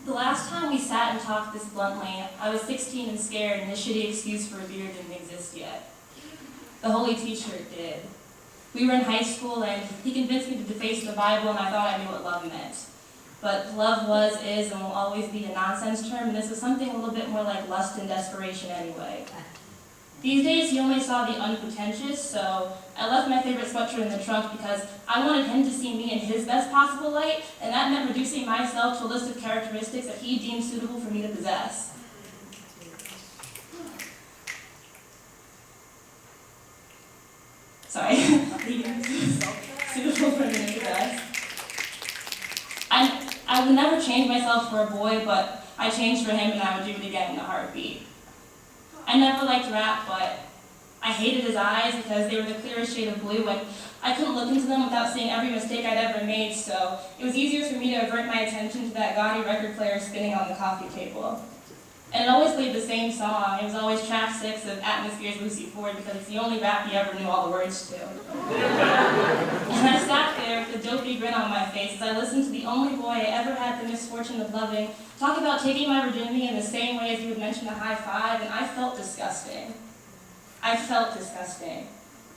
The last time we sat and talked this bluntly, I was 16 and scared, and his shitty excuse for a beard didn't exist yet. The holy t-shirt did. We were in high school, and he convinced me to deface the Bible, and I thought I knew what love meant. But love was, is, and will always be a nonsense term, and this was something a little bit more like lust and desperation anyway. These days, he only saw the unpretentious, so I left my favorite sweatshirt in the trunk because I wanted him to see me in his best possible light, and that meant reducing myself to a list of characteristics that he deemed suitable for me to possess. Sorry. Suitable for me to possess. I would never change myself for a boy, but I changed for him, and I would do it again in a heartbeat. I never liked rap, but I hated his eyes because they were the clearest shade of blue, and I couldn't look into them without seeing every mistake I'd ever made, so it was easier for me to avert my attention to that gaudy record player spinning on the coffee table. And it always played the same song. It was always track 6 of Atmosphere's Lucy Ford because it's the only rap he ever knew all the words to. And I sat there with a dopey grin on my face as I listened to the only boy I ever had the misfortune of loving talk about taking my virginity in the same way as he would mention a high five, and I felt disgusting. I felt disgusting.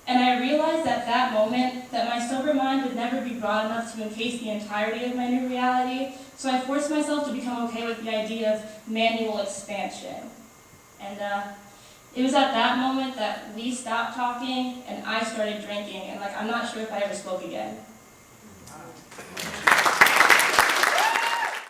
And I realized at that moment that my sober mind would never be broad enough to encase the entirety of my new reality, so I forced myself to become okay with the idea of manual expansion. And it was at that moment that we stopped talking and I started drinking, and I'm not sure if I ever spoke again.